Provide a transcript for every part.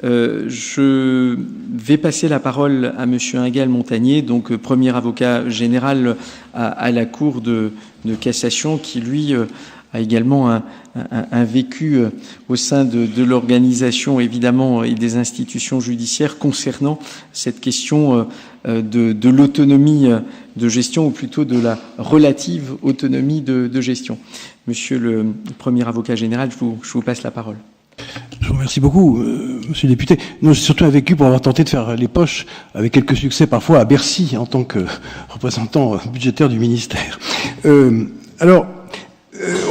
Je vais passer la parole à Monsieur Ingal Montagnier, donc premier avocat général à la Cour de cassation, qui lui a également un vécu au sein de l'organisation, évidemment, et des institutions judiciaires concernant cette question de l'autonomie de gestion, ou plutôt de la relative autonomie de gestion. Monsieur le premier avocat général, je vous passe la parole. Je vous remercie beaucoup, monsieur le député. Nous, j'ai surtout vécu pour avoir tenté de faire les poches, avec quelques succès parfois, à Bercy, en tant que représentant budgétaire du ministère. On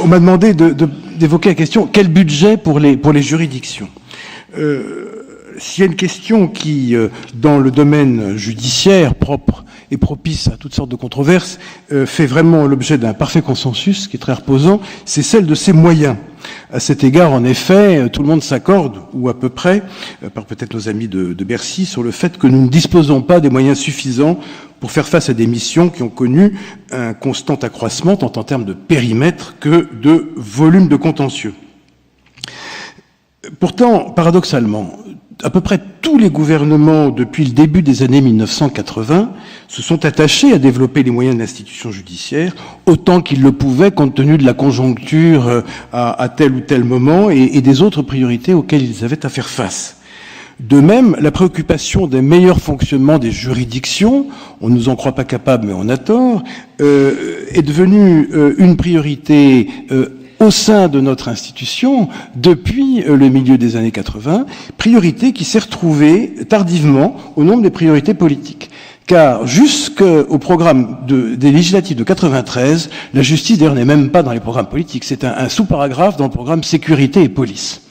m'a demandé d'évoquer la question, quel budget pour les juridictions ? S'il y a une question qui, dans le domaine judiciaire propre et propice à toutes sortes de controverses, fait vraiment l'objet d'un parfait consensus, qui est très reposant, c'est celle de ses moyens. À cet égard, en effet, tout le monde s'accorde, ou à peu près, par peut-être nos amis de Bercy, sur le fait que nous ne disposons pas des moyens suffisants pour faire face à des missions qui ont connu un constant accroissement, tant en termes de périmètre que de volume de contentieux. Pourtant, paradoxalement, à peu près tous les gouvernements, depuis le début des années 1980, se sont attachés à développer les moyens de l'institution judiciaire, autant qu'ils le pouvaient, compte tenu de la conjoncture à tel ou tel moment et des autres priorités auxquelles ils avaient à faire face. De même, la préoccupation d'un meilleur fonctionnement des juridictions, on ne nous en croit pas capable, mais on a tort, est devenue une priorité au sein de notre institution depuis le milieu des années 80, priorité qui s'est retrouvée tardivement au nombre des priorités politiques. Car jusqu'au programme des législatives de 93, la justice d'ailleurs n'est même pas dans les programmes politiques, c'est un sous-paragraphe dans le programme sécurité et police.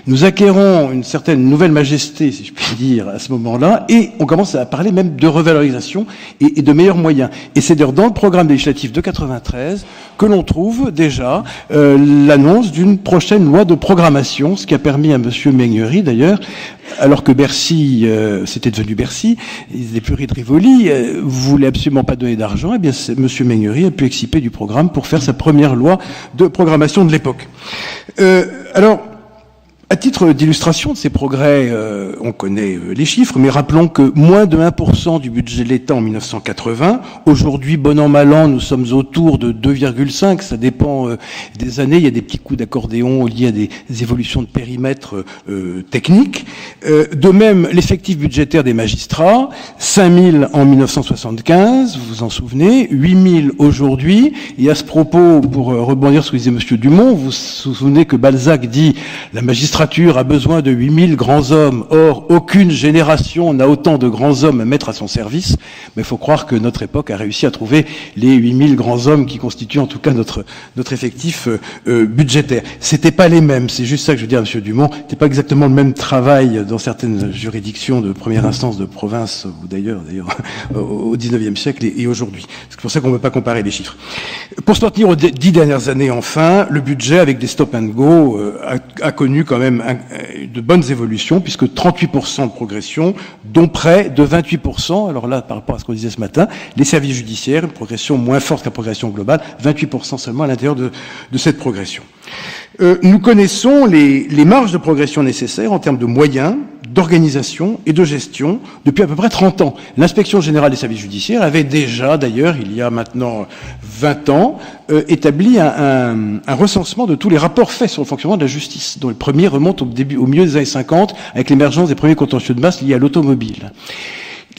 Nous acquérons une certaine nouvelle majesté, si je puis dire, à ce moment-là, et on commence à parler même de revalorisation et de meilleurs moyens. Et c'est d'ailleurs dans le programme législatif de 93 que l'on trouve déjà l'annonce d'une prochaine loi de programmation, ce qui a permis à monsieur Meignery, d'ailleurs, alors que Bercy, c'était devenu Bercy, les pluries de Rivoli voulaient absolument pas donner d'argent, eh bien monsieur Meignery a pu exciper du programme pour faire sa première loi de programmation de l'époque. À titre d'illustration de ces progrès, on connaît les chiffres, mais rappelons que moins de 1% du budget de l'État en 1980, aujourd'hui, bon an, mal an, nous sommes autour de 2,5, ça dépend des années, il y a des petits coups d'accordéon liés à des évolutions de périmètre techniques. De même, l'effectif budgétaire des magistrats, 5000 en 1975, vous vous en souvenez, 8000 aujourd'hui, et à ce propos, pour rebondir sur ce que disait monsieur Dumont, vous vous souvenez que Balzac dit « la magistrature a besoin de 8000 grands hommes. Or, aucune génération n'a autant de grands hommes à mettre à son service. » Mais il faut croire que notre époque a réussi à trouver les 8000 grands hommes qui constituent en tout cas notre effectif budgétaire. C'était pas les mêmes. C'est juste ça que je veux dire à monsieur Dumont. C'était pas exactement le même travail dans certaines juridictions de première instance de province, ou d'ailleurs au 19e siècle et aujourd'hui. C'est pour ça qu'on ne peut pas comparer les chiffres. Pour se tenir aux 10 dernières années, enfin, le budget, avec des stop and go, a connu quand même de bonnes évolutions, puisque 38% de progression, dont près de 28%, alors là, par rapport à ce qu'on disait ce matin, les services judiciaires, une progression moins forte que la progression globale, 28% seulement à l'intérieur de cette progression. Nous connaissons les marges de progression nécessaires en termes de moyens, d'organisation et de gestion depuis à peu près 30 ans. L'inspection générale des services judiciaires avait déjà, d'ailleurs, il y a maintenant 20 ans, établi un recensement de tous les rapports faits sur le fonctionnement de la justice, dont le premier remonte au milieu des années 50, avec l'émergence des premiers contentieux de masse liés à l'automobile.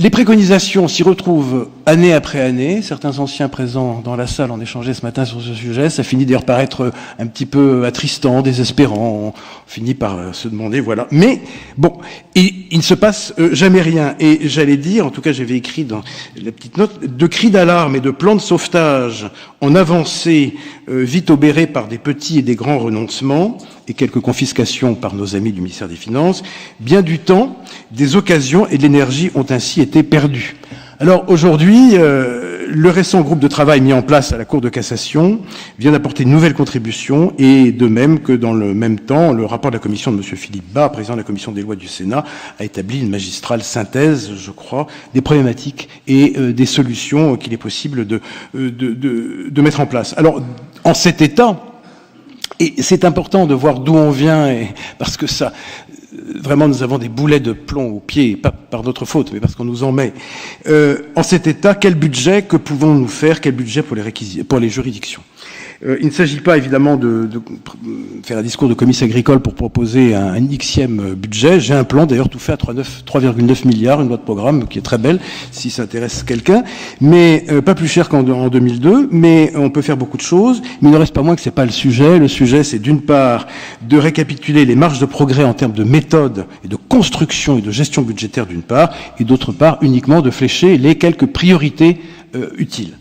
Les préconisations s'y retrouvent année après année. Certains anciens présents dans la salle en échangeaient ce matin sur ce sujet. Ça finit d'ailleurs par être un petit peu attristant, désespérant. On finit par se demander, voilà. Mais bon, il ne se passe jamais rien. Et j'allais dire, en tout cas j'avais écrit dans la petite note, de cris d'alarme et de plans de sauvetage en avancée vite obérés par des petits et des grands renoncements et quelques confiscations par nos amis du ministère des Finances, bien du temps, des occasions et de l'énergie ont ainsi été perdues. Alors aujourd'hui, le récent groupe de travail mis en place à la Cour de cassation vient d'apporter une nouvelle contribution, et de même que dans le même temps, le rapport de la commission de M. Philippe Bas, président de la commission des lois du Sénat, a établi une magistrale synthèse, je crois, des problématiques et des solutions qu'il est possible de mettre en place. Alors, en cet état, et c'est important de voir d'où on vient, parce que ça vraiment nous avons des boulets de plomb aux pieds, pas par notre faute, mais parce qu'on nous en met. En cet état, quel budget, que pouvons-nous faire, quel budget pour les juridictions? Il ne s'agit pas évidemment de faire un discours de comice agricole pour proposer un Xème budget. J'ai un plan, d'ailleurs tout fait à 3,9 milliards, une loi de programme qui est très belle, si ça intéresse quelqu'un, mais pas plus cher qu'en 2002, mais on peut faire beaucoup de choses. Mais il ne reste pas moins que c'est pas le sujet. Le sujet, c'est d'une part de récapituler les marges de progrès en termes de méthode et de construction et de gestion budgétaire d'une part, et d'autre part uniquement de flécher les quelques priorités utile,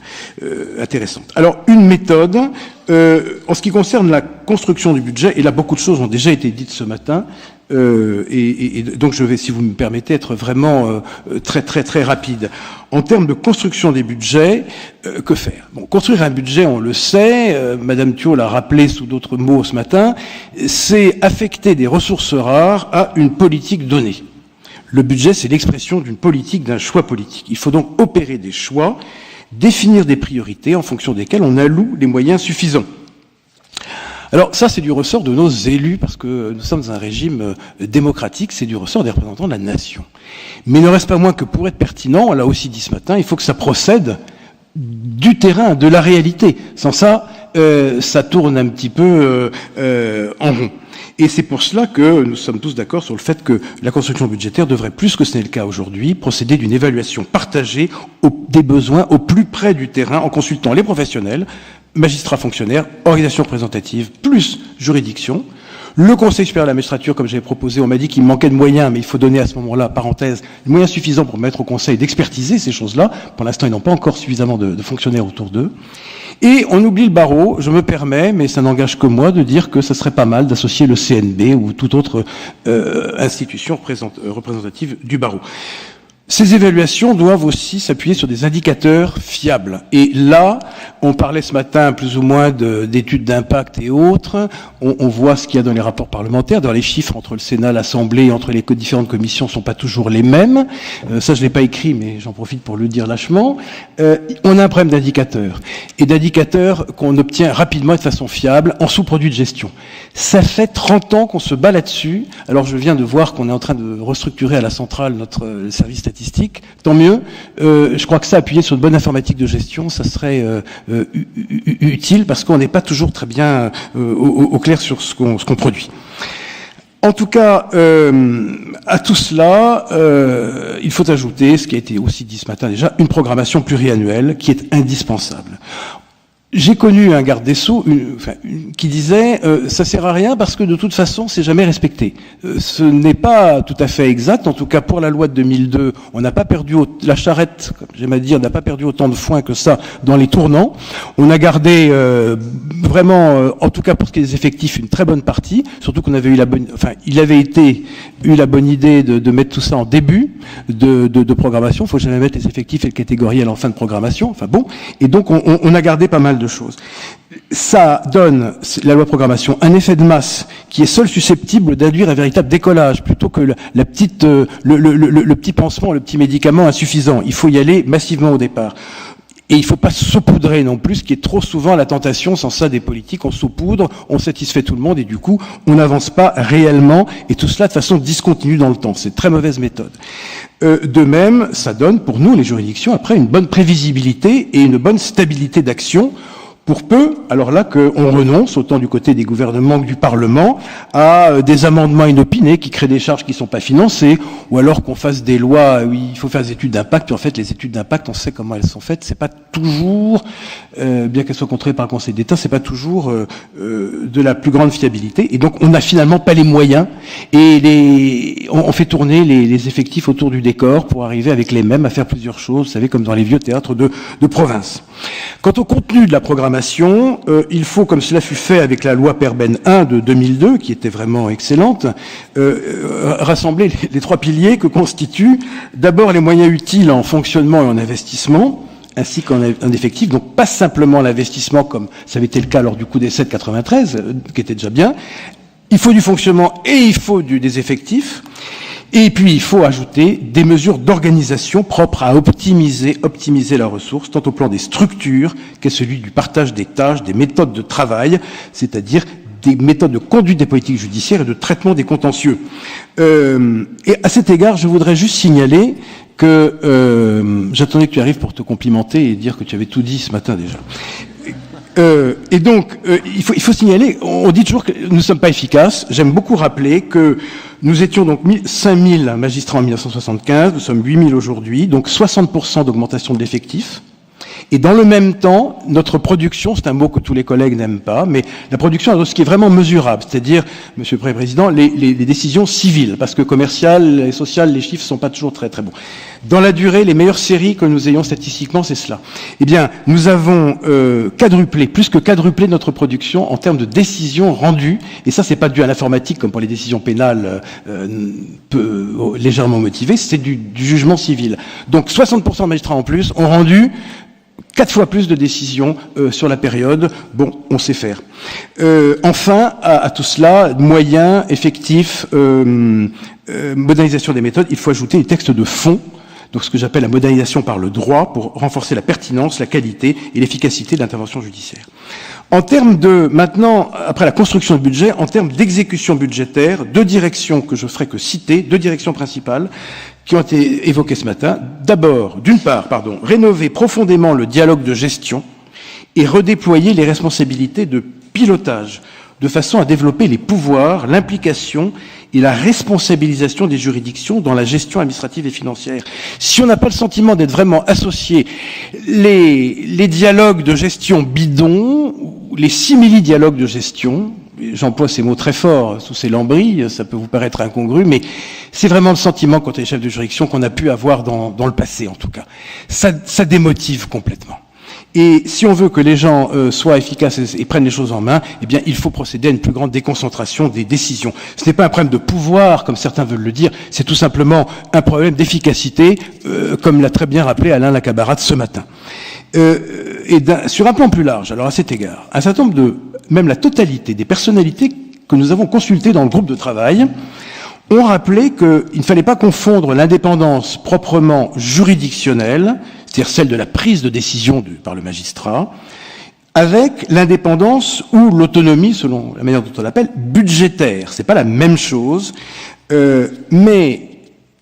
intéressante. Alors, une méthode, en ce qui concerne la construction du budget, et là, beaucoup de choses ont déjà été dites ce matin, et donc je vais, si vous me permettez, être vraiment très rapide. En termes de construction des budgets, que faire? Bon, construire un budget, on le sait, Madame Thiault l'a rappelé sous d'autres mots ce matin, c'est affecter des ressources rares à une politique donnée. Le budget, c'est l'expression d'une politique, d'un choix politique. Il faut donc opérer des choix, définir des priorités en fonction desquelles on alloue les moyens suffisants. Alors ça, c'est du ressort de nos élus, parce que nous sommes dans un régime démocratique, c'est du ressort des représentants de la nation. Mais il ne reste pas moins que pour être pertinent, on l'a aussi dit ce matin, il faut que ça procède du terrain, de la réalité. Sans ça, ça tourne un petit peu en rond. Et c'est pour cela que nous sommes tous d'accord sur le fait que la construction budgétaire devrait, plus que ce n'est le cas aujourd'hui, procéder d'une évaluation partagée des besoins au plus près du terrain en consultant les professionnels, magistrats fonctionnaires, organisations représentatives, plus juridictions. Le Conseil supérieur de la magistrature, comme j'avais proposé, on m'a dit qu'il me manquait de moyens, mais il faut donner à ce moment-là, parenthèse, les moyens suffisants pour mettre au Conseil d'expertiser ces choses-là. Pour l'instant, ils n'ont pas encore suffisamment de fonctionnaires autour d'eux. Et on oublie le barreau, je me permets, mais ça n'engage que moi, de dire que ça serait pas mal d'associer le CNB ou toute autre institution représentative du barreau. Ces évaluations doivent aussi s'appuyer sur des indicateurs fiables. Et là, on parlait ce matin plus ou moins d'études d'impact et autres. On voit ce qu'il y a dans les rapports parlementaires. Dans les chiffres entre le Sénat, l'Assemblée, entre les différentes commissions sont pas toujours les mêmes. Ça, je l'ai pas écrit, mais j'en profite pour le dire lâchement. On a un problème d'indicateurs. Et d'indicateurs qu'on obtient rapidement et de façon fiable en sous-produit de gestion. Ça fait 30 ans qu'on se bat là-dessus. Alors, je viens de voir qu'on est en train de restructurer à la centrale notre service statistique. Tant mieux. Je crois que ça, appuyé sur une bonne informatique de gestion, ça serait utile parce qu'on n'est pas toujours très bien au clair sur ce qu'on produit. En tout cas, à tout cela, il faut ajouter, ce qui a été aussi dit ce matin déjà, une programmation pluriannuelle qui est indispensable. J'ai connu un garde des Sceaux qui disait ça sert à rien parce que de toute façon c'est jamais respecté. Ce n'est pas tout à fait exact. En tout cas pour la loi de 2002, on n'a pas perdu la charrette, comme j'aime à dire, on n'a pas perdu autant de foin que ça dans les tournants. On a gardé vraiment, en tout cas pour ce qui est des effectifs, une très bonne partie. Surtout qu'on avait eu il avait eu la bonne idée de mettre tout ça en début de programmation. Il faut jamais mettre les effectifs et le catégoriel en fin de programmation. Enfin bon, et donc on a gardé pas mal de choses. Ça donne, la loi de programmation, un effet de masse qui est seul susceptible d'induire un véritable décollage, plutôt que le petit pansement, le petit médicament insuffisant. Il faut y aller massivement au départ. Et il ne faut pas saupoudrer non plus, ce qui est trop souvent la tentation. Sans ça, des politiques, on saupoudre, on satisfait tout le monde, et du coup, on n'avance pas réellement, et tout cela de façon discontinue dans le temps. C'est une très mauvaise méthode. De même, ça donne, pour nous, les juridictions, après, une bonne prévisibilité et une bonne stabilité d'action, pour peu, alors là, qu'on renonce, autant du côté des gouvernements que du Parlement, à des amendements inopinés qui créent des charges qui ne sont pas financées, ou alors qu'on fasse des lois où il faut faire des études d'impact, puis en fait, les études d'impact, on sait comment elles sont faites, c'est pas toujours, bien qu'elles soient contrôlées par le Conseil d'État, c'est pas toujours de la plus grande fiabilité, et donc on n'a finalement pas les moyens, et on fait tourner les effectifs autour du décor pour arriver avec les mêmes à faire plusieurs choses, vous savez, comme dans les vieux théâtres de province. Quant au contenu de la programmation, il faut, comme cela fut fait avec la loi Perben 1 de 2002, qui était vraiment excellente, rassembler les trois piliers que constituent d'abord les moyens utiles en fonctionnement et en investissement, ainsi qu'en effectif, donc pas simplement l'investissement comme ça avait été le cas lors du coup d'essai de 93, qui était déjà bien. Il faut du fonctionnement et il faut des effectifs. Et puis, il faut ajouter des mesures d'organisation propres à optimiser la ressource, tant au plan des structures qu'à celui du partage des tâches, des méthodes de travail, c'est-à-dire des méthodes de conduite des politiques judiciaires et de traitement des contentieux. Et à cet égard, je voudrais juste signaler que j'attendais que tu arrives pour te complimenter et dire que tu avais tout dit ce matin déjà. Et donc, il faut signaler, on dit toujours que nous ne sommes pas efficaces. J'aime beaucoup rappeler que nous étions donc 5000 magistrats en 1975, nous sommes 8000 aujourd'hui, donc 60% d'augmentation de l'effectif. Et dans le même temps, notre production, c'est un mot que tous les collègues n'aiment pas, mais la production est ce qui est vraiment mesurable, c'est-à-dire, Monsieur le Président, les décisions civiles, parce que commerciales et sociales, les chiffres sont pas toujours très très bons. Dans la durée, les meilleures séries que nous ayons statistiquement, c'est cela. Eh bien, nous avons plus que quadruplé notre production en termes de décisions rendues, et ça, c'est pas dû à l'informatique comme pour les décisions pénales légèrement motivées, c'est du jugement civil. Donc, 60% de magistrats en plus ont rendu 4 fois plus de décisions sur la période. Bon, on sait faire. Enfin, à tout cela, moyens, effectifs, modernisation des méthodes, il faut ajouter les textes de fond, donc ce que j'appelle la modernisation par le droit, pour renforcer la pertinence, la qualité et l'efficacité de l'intervention judiciaire. En termes de, maintenant, après la construction du budget, en termes d'exécution budgétaire, deux directions que je ferai que citer, deux directions principales, qui ont été évoquées ce matin. D'abord, d'une part, rénover profondément le dialogue de gestion et redéployer les responsabilités de pilotage, de façon à développer les pouvoirs, l'implication et la responsabilisation des juridictions dans la gestion administrative et financière. Si on n'a pas le sentiment d'être vraiment associé, les dialogues de gestion bidons, les simili-dialogues de gestion, j'emploie ces mots très forts sous ces lambris, ça peut vous paraître incongru, mais c'est vraiment le sentiment quand on est chef de juridiction qu'on a pu avoir dans le passé en tout cas. Ça démotive complètement. Et si on veut que les gens soient efficaces et prennent les choses en main, eh bien, il faut procéder à une plus grande déconcentration des décisions. Ce n'est pas un problème de pouvoir, comme certains veulent le dire, c'est tout simplement un problème d'efficacité, comme l'a très bien rappelé Alain Lacabarade ce matin. Sur un plan plus large, alors à cet égard, un certain nombre même la totalité des personnalités que nous avons consultées dans le groupe de travail ont rappelé qu'il ne fallait pas confondre l'indépendance proprement juridictionnelle, c'est-à-dire celle de la prise de décision par le magistrat, avec l'indépendance ou l'autonomie, selon la manière dont on l'appelle, budgétaire. C'est pas la même chose, mais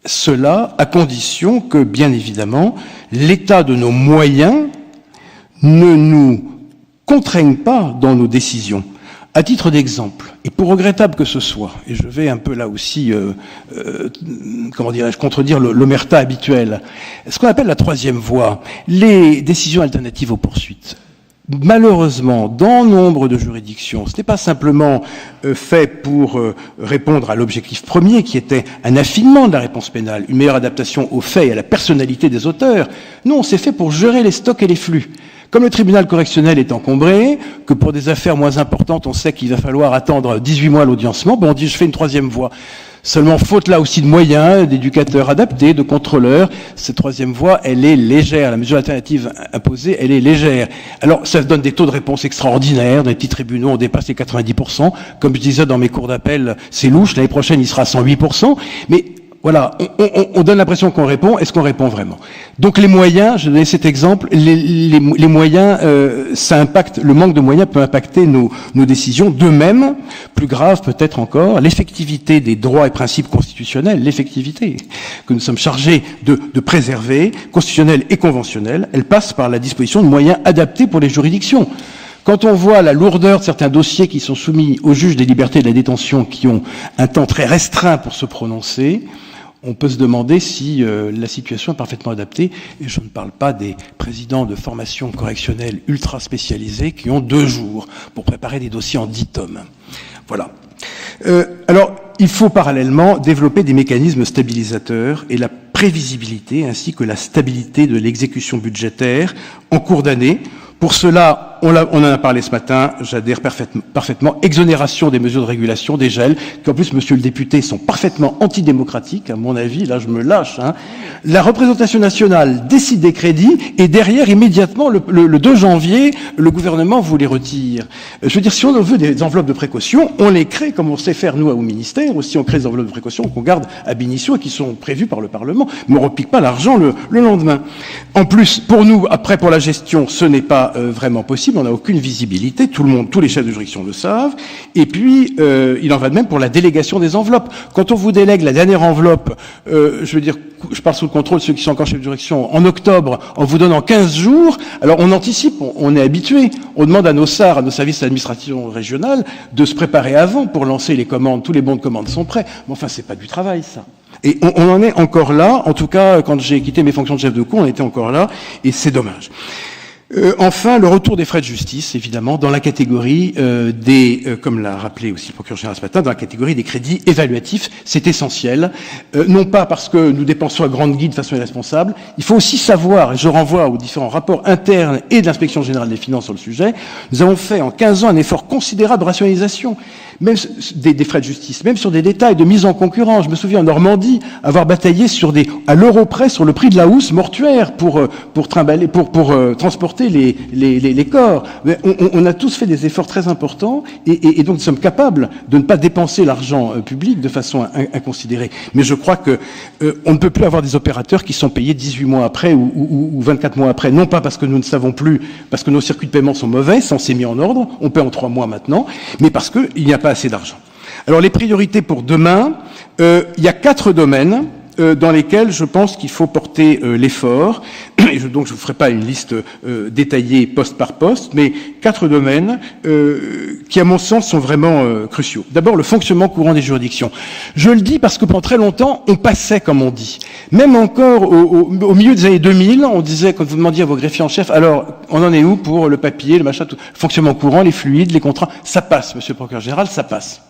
cela à condition que, bien évidemment, l'état de nos moyens ne nous contraigne pas dans nos décisions. À titre d'exemple, et pour regrettable que ce soit, et je vais un peu là aussi, contredire l'omerta habituelle, ce qu'on appelle la troisième voie, les décisions alternatives aux poursuites. Malheureusement, dans nombre de juridictions, ce n'est pas simplement fait pour répondre à l'objectif premier, qui était un affinement de la réponse pénale, une meilleure adaptation aux faits et à la personnalité des auteurs. Non, c'est fait pour gérer les stocks et les flux. Comme le tribunal correctionnel est encombré, que pour des affaires moins importantes, on sait qu'il va falloir attendre 18 mois l'audiencement, on dit je fais une troisième voie. Seulement, faute là aussi de moyens, d'éducateurs adaptés, de contrôleurs, cette troisième voie, elle est légère. La mesure alternative imposée, elle est légère. Alors, ça donne des taux de réponse extraordinaires. Dans les petits tribunaux, on dépasse les 90%. Comme je disais dans mes cours d'appel, c'est louche. L'année prochaine, il sera à 108%. Mais voilà, on donne l'impression qu'on répond. Est-ce qu'on répond vraiment? Donc les moyens, je donnais cet exemple, les moyens, ça impacte, le manque de moyens peut impacter nos décisions. De même, plus grave peut-être encore, l'effectivité des droits et principes constitutionnels, l'effectivité que nous sommes chargés de préserver, constitutionnelle et conventionnelle, elle passe par la disposition de moyens adaptés pour les juridictions. Quand on voit la lourdeur de certains dossiers qui sont soumis aux juges des libertés et de la détention, qui ont un temps très restreint pour se prononcer, on peut se demander si la situation est parfaitement adaptée. Et je ne parle pas des présidents de formations correctionnelles ultra spécialisés qui ont 2 jours pour préparer des dossiers en 10 tomes. Voilà. Alors, il faut parallèlement développer des mécanismes stabilisateurs et la prévisibilité ainsi que la stabilité de l'exécution budgétaire en cours d'année. Pour cela, on en a parlé ce matin, j'adhère parfaitement, exonération des mesures de régulation, des gels, qui en plus, monsieur le député, sont parfaitement antidémocratiques, à mon avis, là je me lâche. La représentation nationale décide des crédits, et derrière, immédiatement, le 2 janvier, le gouvernement vous les retire. Je veux dire, si on veut des enveloppes de précaution, on les crée, comme on sait faire, nous, au ministère, aussi on crée des enveloppes de précaution qu'on garde ab initio et qui sont prévues par le Parlement, mais on ne repique pas l'argent le lendemain. En plus, pour nous, après, pour la gestion, ce n'est pas vraiment possible. possible, on n'a aucune visibilité, tous les chefs de juridiction le savent, et puis il en va de même pour la délégation des enveloppes. Quand on vous délègue la dernière enveloppe, je parle sous le contrôle de ceux qui sont encore chefs de juridiction, en octobre, en vous donnant 15 jours, alors on anticipe, on est habitué, on demande à nos SAR, à nos services d'administration régionale, de se préparer avant pour lancer les commandes, tous les bons de commande sont prêts, mais enfin c'est pas du travail ça. Et on en est encore là, en tout cas quand j'ai quitté mes fonctions de chef de cour, on était encore là, et c'est dommage. Enfin, le retour des frais de justice, évidemment, dans la catégorie comme l'a rappelé aussi le procureur général ce matin, dans la catégorie des crédits évaluatifs, c'est essentiel. Non pas parce que nous dépensons à grande guide de façon irresponsable, il faut aussi savoir, et je renvoie aux différents rapports internes et de l'inspection générale des finances sur le sujet, nous avons fait en 15 ans un effort considérable de rationalisation, même des frais de justice, même sur des détails de mise en concurrence. Je me souviens en Normandie avoir bataillé à l'euro près sur le prix de la housse mortuaire pour transporter les corps. Mais on a tous fait des efforts très importants et donc nous sommes capables de ne pas dépenser l'argent public de façon inconsidérée. Mais je crois que on ne peut plus avoir des opérateurs qui sont payés 18 mois après ou 24 mois après, non pas parce que nous ne savons plus, parce que nos circuits de paiement sont mauvais, ça on s'est mis en ordre, on paie en 3 mois maintenant, mais parce qu'il n'y a pas assez d'argent. Alors les priorités pour demain, il y a 4 domaines dans lesquels je pense qu'il faut porter l'effort. Et donc je ne vous ferai pas une liste détaillée poste par poste, mais 4 domaines qui, à mon sens, sont vraiment cruciaux. D'abord, le fonctionnement courant des juridictions. Je le dis parce que pendant très longtemps, on passait, comme on dit. Même encore au milieu des années 2000, on disait, quand vous demandiez à vos greffiers en chef, alors, on en est où pour le papier, le machin, tout, fonctionnement courant, les fluides, les contrats, ça passe, monsieur le procureur général, ça passe.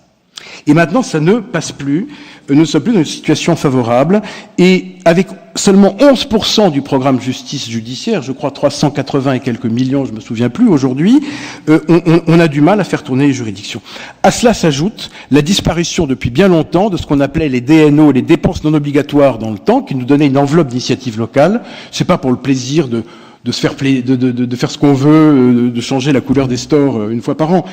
Et maintenant, ça ne passe plus. Nous ne sommes plus dans une situation favorable. Et avec seulement 11% du programme justice judiciaire, je crois 380 et quelques millions, je me souviens plus aujourd'hui, on a du mal à faire tourner les juridictions. À cela s'ajoute la disparition depuis bien longtemps de ce qu'on appelait les DNO, les dépenses non obligatoires dans le temps, qui nous donnaient une enveloppe d'initiative locale. C'est pas pour le plaisir de se faire de faire ce qu'on veut, de changer la couleur des stores une fois par an.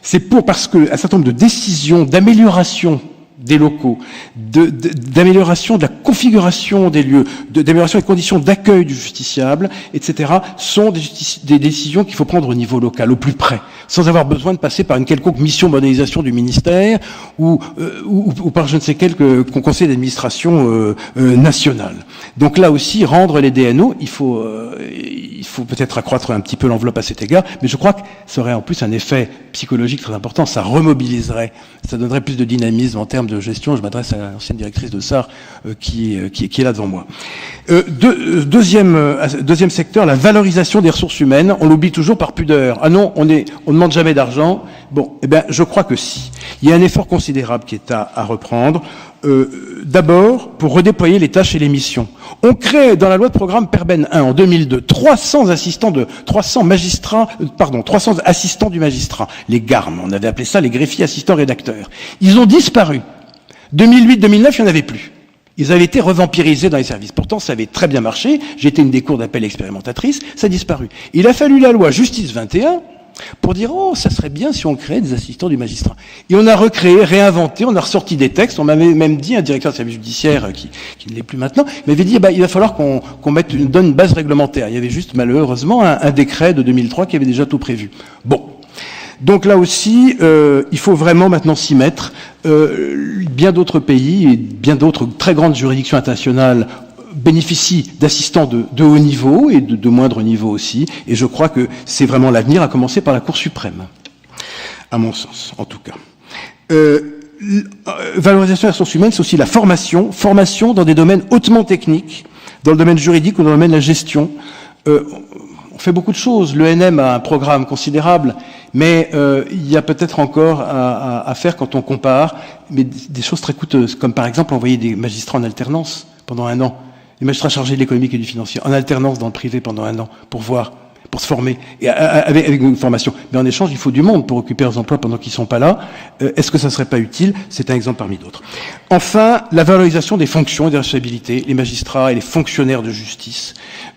C'est parce que un certain nombre de décisions d'amélioration des locaux, d'amélioration de la configuration des lieux, d'amélioration des conditions d'accueil du justiciable, etc., sont des décisions qu'il faut prendre au niveau local, au plus près, sans avoir besoin de passer par une quelconque mission de modernisation du ministère ou par je ne sais quel conseil d'administration national. Donc là aussi, rendre les DNO, il faut peut-être accroître un petit peu l'enveloppe à cet égard, mais je crois que ça aurait en plus un effet psychologique très important, ça remobiliserait, ça donnerait plus de dynamisme en termes de gestion. Je m'adresse à l'ancienne directrice de SAR qui est là devant moi. Deuxième secteur, la valorisation des ressources humaines. On l'oublie toujours par pudeur. Ah non, on demande jamais d'argent. Bon, eh bien, je crois que si. Il y a un effort considérable qui est à reprendre. D'abord, pour redéployer les tâches et les missions. On crée dans la loi de programme Perben 1 en 2002 300 assistants du magistrat, les GARM, on avait appelé ça les greffiers assistants rédacteurs. Ils ont disparu. 2008-2009, il n'y en avait plus. Ils avaient été revampirisés dans les services. Pourtant, ça avait très bien marché. J'étais une des cours d'appel expérimentatrices, ça a disparu. Il a fallu la loi Justice 21 pour dire, ça serait bien si on créait des assistants du magistrat. Et on a recréé, réinventé, on a ressorti des textes, on m'avait même dit, un directeur de service judiciaire qui ne l'est plus maintenant, m'avait dit, il va falloir qu'on donne une base réglementaire. Il y avait juste, malheureusement, un décret de 2003 qui avait déjà tout prévu. Bon. Donc là aussi, il faut vraiment maintenant s'y mettre. Bien d'autres pays et bien d'autres très grandes juridictions internationales bénéficient d'assistants de haut niveau et de moindre niveau aussi, et je crois que c'est vraiment l'avenir, à commencer par la Cour suprême, à mon sens, en tout cas. Valorisation des ressources humaines, c'est aussi la formation dans des domaines hautement techniques, dans le domaine juridique ou dans le domaine de la gestion. On fait beaucoup de choses, l'ENM a un programme considérable, mais il y a peut-être encore à faire quand on compare, mais des choses très coûteuses, comme par exemple envoyer des magistrats en alternance pendant 1 an. Les magistrats chargés de l'économique et du financier, en alternance dans le privé pendant 1 an, pour se former, et avec une formation. Mais en échange, il faut du monde pour occuper leurs emplois pendant qu'ils sont pas là. Est-ce que ça serait pas utile? C'est un exemple parmi d'autres. Enfin, la valorisation des fonctions et des responsabilités. Les magistrats et les fonctionnaires de justice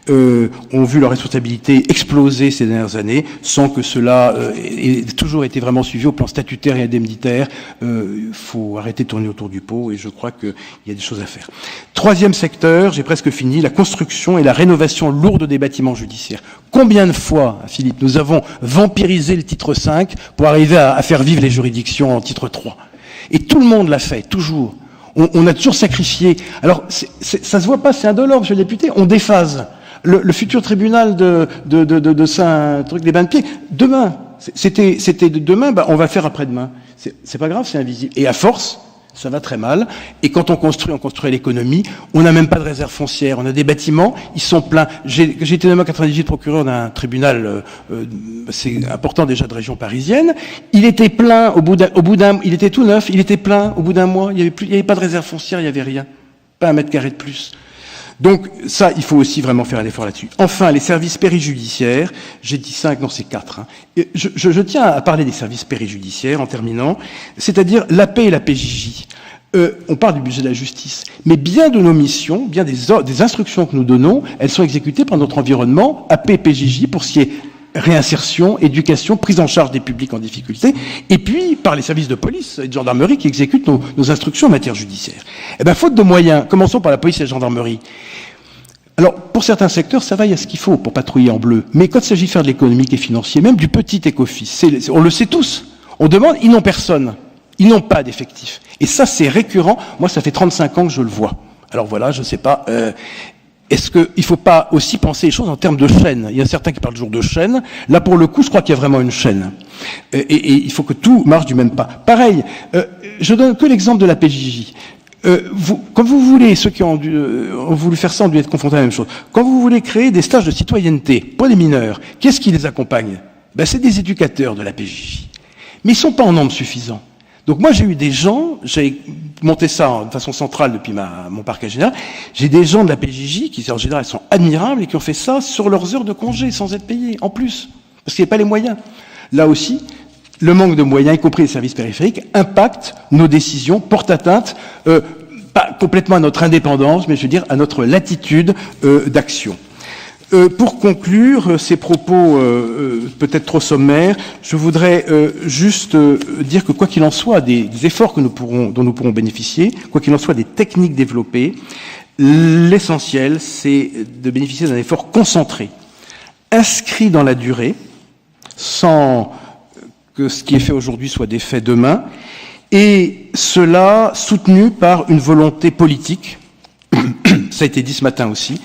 ont vu leur responsabilité exploser ces dernières années, sans que cela ait toujours été vraiment suivi au plan statutaire et indemnitaire. Faut arrêter de tourner autour du pot, et je crois qu'il y a des choses à faire. 3e secteur, j'ai presque fini, la construction et la rénovation lourde des bâtiments judiciaires. Combien de fois, Philippe, nous avons vampirisé le titre 5 pour arriver à faire vivre les juridictions en titre 3. Et tout le monde l'a fait, toujours. On a toujours sacrifié. Alors, ça se voit pas, c'est indolore, monsieur le député, on déphase. Le futur tribunal de Saint-Truc-des-Bains-de-Pied, demain, c'était demain, on va le faire après-demain. C'est pas grave, c'est invisible. Et à force, ça va très mal. Et quand on construit l'économie. On n'a même pas de réserve foncière. On a des bâtiments, ils sont pleins. J'ai été nommé en 98 procureur d'un tribunal, c'est important déjà de région parisienne. Il était plein il était tout neuf, il était plein au bout d'un mois. Il y avait pas de réserve foncière, il y avait rien. Pas un mètre carré de plus. Donc ça, il faut aussi vraiment faire un effort là-dessus. Enfin, les services périjudiciaires, j'ai dit 5, non c'est 4. Hein. Je tiens à parler des services périjudiciaires en terminant, c'est-à-dire l'AP et la PJJ. On parle du budget de la justice, mais bien de nos missions, bien des instructions que nous donnons, elles sont exécutées par notre environnement, AP, PJJ, pour ce qui est réinsertion, éducation, prise en charge des publics en difficulté, et puis par les services de police et de gendarmerie qui exécutent nos instructions en matière judiciaire. Eh bien, faute de moyens, commençons par la police et la gendarmerie. Alors, pour certains secteurs, ça va, il y a ce qu'il faut pour patrouiller en bleu. Mais quand il s'agit de faire de l'économique et financier, même du petit écoffice, on le sait tous, on demande, ils n'ont personne. Ils n'ont pas d'effectifs. Et ça, c'est récurrent. Moi, ça fait 35 ans que je le vois. Alors voilà, je ne sais pas... Est-ce qu'il ne faut pas aussi penser les choses en termes de chaîne? Il y a certains qui parlent toujours de chaîne. Là, pour le coup, je crois qu'il y a vraiment une chaîne. Et il faut que tout marche du même pas. Pareil, je donne que l'exemple de la PJJ. Quand vous voulez, ceux qui ont voulu faire ça ont dû être confrontés à la même chose. Quand vous voulez créer des stages de citoyenneté pour les mineurs, qu'est-ce qui les accompagne? C'est des éducateurs de la PJJ. Mais ils ne sont pas en nombre suffisant. Donc moi, j'ai eu des gens, j'ai monté ça de façon centrale depuis mon parquet général, j'ai des gens de la PJJ qui, en général, sont admirables et qui ont fait ça sur leurs heures de congé, sans être payés, en plus, parce qu'il n'y a pas les moyens. Là aussi, le manque de moyens, y compris les services périphériques, impacte nos décisions, porte atteinte, pas complètement à notre indépendance, mais je veux dire à notre latitude d'action. Pour conclure ces propos peut-être trop sommaires, je voudrais juste dire que quoi qu'il en soit, des efforts dont nous pourrons bénéficier, quoi qu'il en soit des techniques développées, l'essentiel, c'est de bénéficier d'un effort concentré, inscrit dans la durée, sans que ce qui est fait aujourd'hui soit défait demain, et cela soutenu par une volonté politique, ça a été dit ce matin aussi,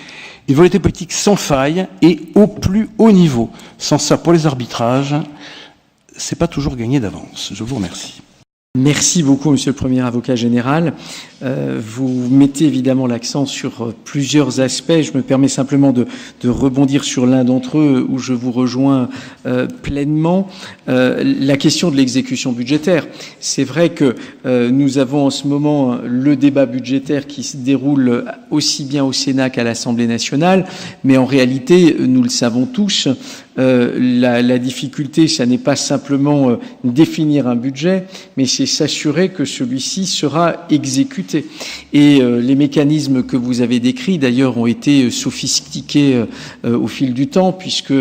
une volonté politique sans faille et au plus haut niveau. Sans ça, pour les arbitrages, c'est pas toujours gagné d'avance. Je vous remercie. Merci beaucoup, Monsieur le Premier Avocat Général. Vous mettez évidemment l'accent sur plusieurs aspects. Je me permets simplement de rebondir sur l'un d'entre eux où je vous rejoins pleinement. La question de l'exécution budgétaire. C'est vrai que nous avons en ce moment le débat budgétaire qui se déroule aussi bien au Sénat qu'à l'Assemblée nationale, mais en réalité, nous le savons tous, la difficulté, ça n'est pas simplement définir un budget, mais c'est s'assurer que celui-ci sera exécuté. Et les mécanismes que vous avez décrits, d'ailleurs, ont été sophistiqués au fil du temps, puisque,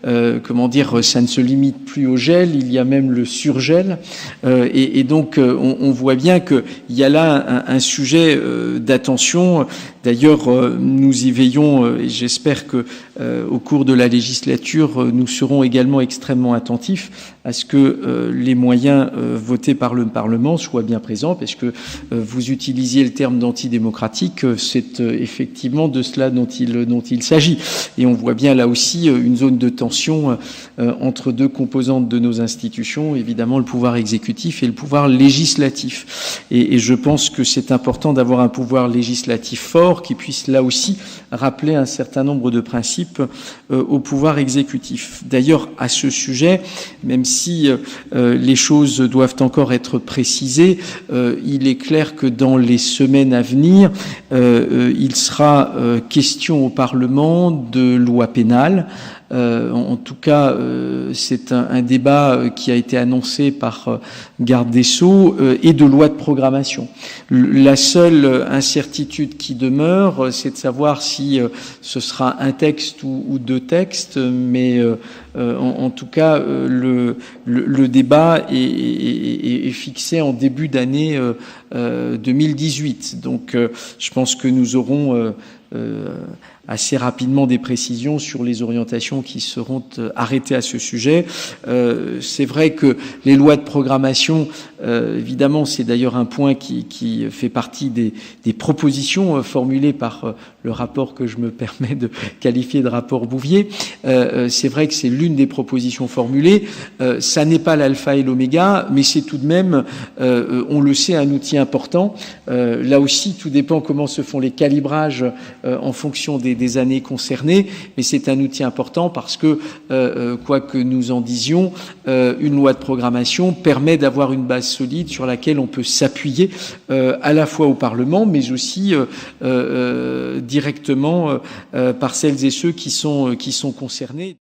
ça ne se limite plus au gel, il y a même le surgel. Et donc, on voit bien qu'il y a là un sujet d'attention. D'ailleurs, nous y veillons, et j'espère que au cours de la législature, nous serons également extrêmement attentifs à ce que les moyens votés par le Parlement soient bien présents, parce que vous utilisiez le terme d'antidémocratique, c'est effectivement de cela dont il s'agit. Et on voit bien là aussi une zone de tension entre deux composantes de nos institutions, évidemment le pouvoir exécutif et le pouvoir législatif. Et je pense que c'est important d'avoir un pouvoir législatif fort qui puisse là aussi rappeler un certain nombre de principes au pouvoir exécutif. D'ailleurs, à ce sujet, même si les choses doivent encore être précisées, il est clair que dans les semaines à venir, il sera question au Parlement de loi pénale. En tout cas, c'est un débat qui a été annoncé par Garde des Sceaux et de loi de programmation. La seule incertitude qui demeure, c'est de savoir si ce sera un texte ou deux textes, mais en tout cas, le débat est fixé en début d'année 2018. Donc je pense que nous aurons assez rapidement des précisions sur les orientations qui seront arrêtées à ce sujet. C'est vrai que les lois de programmation, évidemment, c'est d'ailleurs un point qui fait partie des propositions formulées par le rapport que je me permets de qualifier de rapport Bouvier. C'est vrai que c'est l'une des propositions formulées. Ça n'est pas l'alpha et l'oméga, mais c'est tout de même, on le sait, un outil important. Là aussi, tout dépend comment se font les calibrages en fonction des années concernées, mais c'est un outil important parce que, quoi que nous en disions, une loi de programmation permet d'avoir une base solide sur laquelle on peut s'appuyer à la fois au Parlement, mais aussi directement par celles et ceux qui sont concernés.